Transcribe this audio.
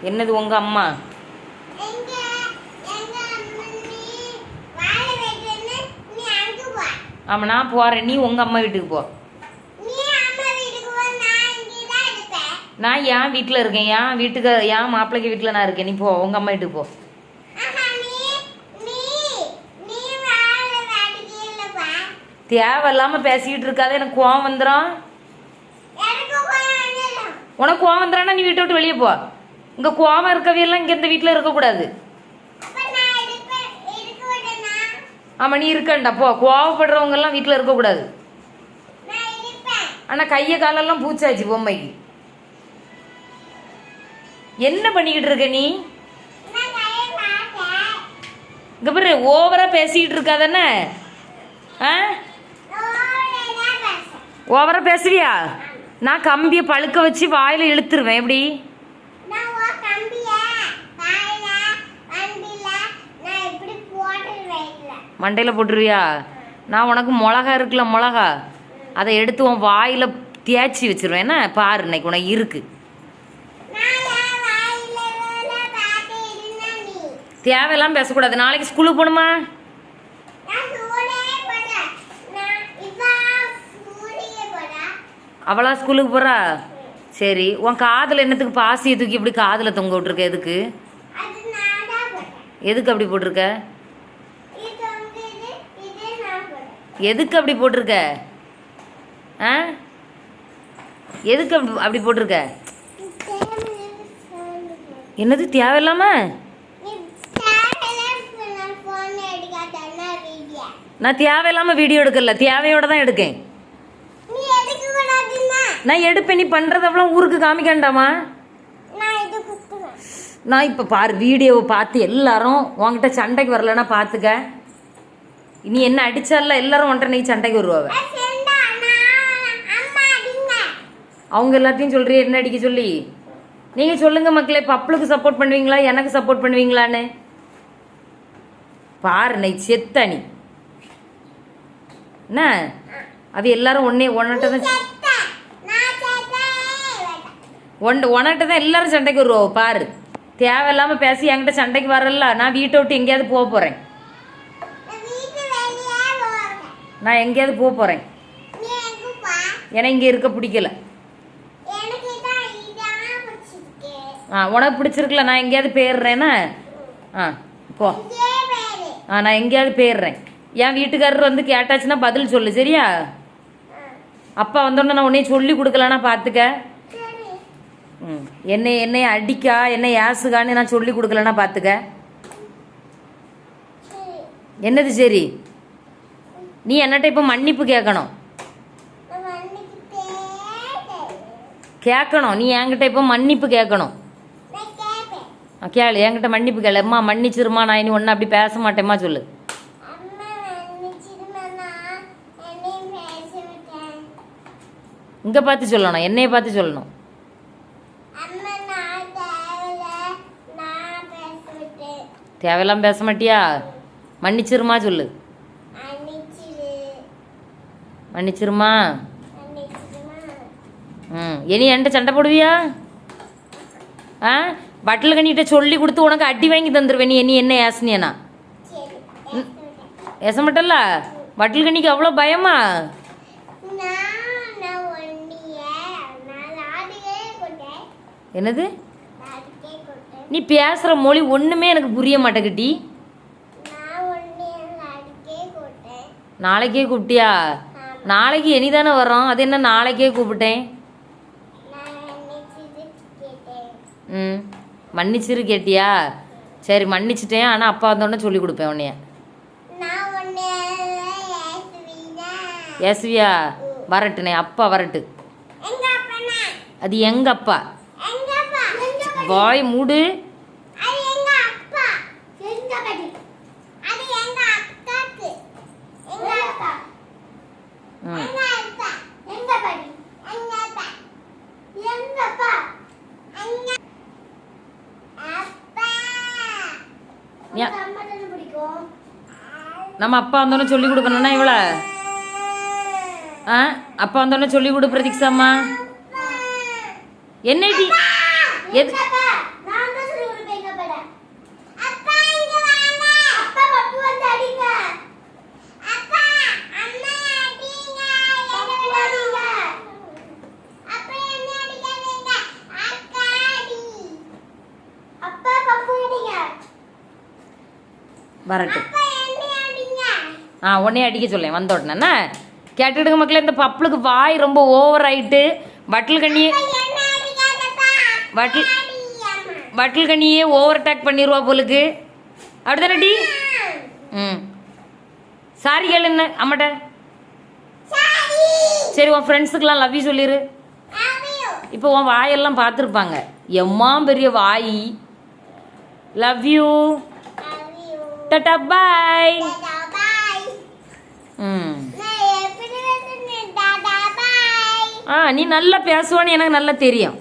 என்னது உங்கள் அம்மா? ஆமாம், நான் போகிறேன். நீ உங்கள் அம்மா வீட்டுக்கு போ. நான் என் வீட்டில் இருக்கேன். என் வீட்டுக்கு என் மாப்பிள்ளைக்கு வீட்டில் நான் இருக்கேன். நீ போ, உங்கள் அம்மா வீட்டுக்கு போ. தேவையில்லாமல் பேசிக்கிட்டு இருக்காத, எனக்கு கோவம் வந்துடும். உனக்கு கோவம் வந்துடும்னா நீ வீட்டை விட்டு வெளியே போ. இங்கே கோவம் இருக்கவையெல்லாம் இங்கே இந்த வீட்டில் இருக்கக்கூடாது. ஆமாம், நீ இருக்கண்டா போ. கோவப்படுறவங்கெல்லாம் வீட்டில் இருக்கக்கூடாது. ஆனால் கையை காலெல்லாம் பூச்சாச்சு பொம்மைக்கு. என்ன பண்ணிக்கிட்டு இருக்க நீ? இங்கே பாரு, ஓவராக பேசிக்கிட்டு இருக்காதானே? ஆ, ஓவராக பேசுவியா? நான் கம்பியை பழுக்க வச்சு வாயில் இழுத்துருவேன். எப்படி? மண்டையில் போட்டுருவியா? நான் உனக்கு மிளகா இருக்குல்ல, மிளகா அதை எடுத்து உன் வாயில் தேய்ச்சி வச்சிருவேன். என்ன பாரு, இன்னைக்கு உனக்கு இருக்கு. தேவையெல்லாம் பேசக்கூடாது. நாளைக்கு ஸ்கூலுக்கு போகணுமா? அவளா ஸ்கூலுக்கு போகிறா? சரி, உன் காதில் என்னத்துக்கு பாசியை தூக்கி இப்படி காதில் தொங்க விட்ருக்க? எதுக்கு? எதுக்கு அப்படி போட்டிருக்க? எதுக்கு அப்படி போட்டிருக்க? ஆ, எதுக்கு அப்படி போட்டிருக்க? என்னது தேவையில்லாம? நான் தேவையில்லாம வீடியோ எடுக்கல, தேவையோட தான் எடுக்கேன். நான் எடுப்பேன். நீ பண்ணுறதெல்லாம் ஊருக்கு காமிக்கண்டாமா? நான் இப்போ பாரு, வீடியோவை பார்த்து எல்லாரும் உன்கிட்ட சண்டைக்கு வரலன்னா பார்த்துக்க. நீ என்ன அடிச்சால எல்லாரும் உன்கிட்ட நீ சண்டைக்கு வருவாங்க. அவங்க எல்லாத்தையும் சொல்றிய என்ன அடிக்க சொல்லி? நீங்கள் சொல்லுங்க மக்களே, பப்புளுக்கு சப்போர்ட் பண்ணுவீங்களா எனக்கு சப்போர்ட் பண்ணுவீங்களான்னு பாரு. நீ செத்த நீ என்ன? அது எல்லாரும் உன்கிட்ட தான் எல்லாரும் சண்டைக்கு வருவோம். பாரு, தேவையில்லாமல் பேசி என்கிட்ட சண்டைக்கு வரல. நான் வீட்டை விட்டு எங்கேயாவது போக போகிறேன். நான் எங்கேயாவது போக போகிறேன். ஏன்னா இங்கே இருக்க பிடிக்கல. உனக்கு பிடிச்சிருக்கல, நான் எங்கேயாவது போயிடுறேன்னா போ. நான் எங்கேயாவது போயிடுறேன். என் வீட்டுக்காரர் வந்து கேட்டாச்சுன்னா பதில் சொல்லு, சரியா? அப்பா வந்தோடனே நான் உன்னைய சொல்லி கொடுக்கலன்னா பார்த்துக்க. என்னை அடிக்கா, என்னை ஏசுகான்னு நான் சொல்லி கொடுக்கலன்னா பார்த்துக்க. என்னது சரி? நீ என்னட்ட இப்போ மன்னிப்பு கேட்கணும். நீ என்கிட்ட இப்போ மன்னிப்பு கேட்கணும். கேளு, என்கிட்ட மன்னிப்பு கேளு. அம்மா மன்னிச்சிருமா, நான் இனி ஒன்றும் அப்படி பேச மாட்டேம்மா சொல்லு. இங்கே பார்த்து சொல்லணும், என்னைய பார்த்து சொல்லணும். தேவையெல்லாம் பேச மாட்டியா? மன்னிச்சிருமா சொல்லு. மன்னிச்சிருமா. இனி என்கிட்ட சண்டை போடுவியா? பட்டில் கண்ணிகிட்ட சொல்லி கொடுத்து உனக்கு அடி வாங்கி தந்துடுவேன். நீ என்ன ஏசனியனா? ஏச மாட்டல்ல? பட்டில் கண்ணிக்கு அவ்வளோ பயமா? என்னது? நீ பேசுகிற மொழி ஒன்றுமே எனக்கு புரிய மாட்டேங்கிட்டி. நாளைக்கே கூப்பிட்டியா? நாளைக்கு இனிதானே வரோம், அது என்ன நாளைக்கே கூப்பிட்டேன்? மன்னிச்சிரு கேட்டியா? சரி மன்னிச்சிட்டேன். ஆனால் அப்பா வந்தோடனே சொல்லி கொடுப்பேன் உன்னைய. ஏசுவியா? வரட்டுனே, அப்பா வரட்டு. அது எங்க அப்பா. வாய் மூடு. நம்ம அப்பா வந்தோடனே சொல்லி கொடுக்கணும்னா இவ்வளோ அப்பா வந்தோடனே சொல்லி கொடு பிரதீக்ஷாம்மா. என்னடி எது வரட்டும். உடனே அடிக்க சொல்லேன் வந்த உடனே. கேட்டுடுங்க மக்களே, இந்த பப்புளுக்கு வாய் ரொம்ப ஓவர் ஆயிட்டு வட்டல் கண்ணியே ஓவர் அட்டாக் பண்ணிடுவா போலுக்கு. அப்படிதானே டி? சாரி கேளு என்ன அம்மாட்ட. சரி, உன் ஃப்ரெண்ட்ஸுக்கெல்லாம் லவ் யூ சொல்லிடு. இப்போ உன் வாயெல்லாம் பார்த்துருப்பாங்க, எம்மா பெரிய வாய். லவ் யூ, டாடா பாய். நீ நல்லா பேசுவான்னு எனக்கு நல்லா தெரியும்.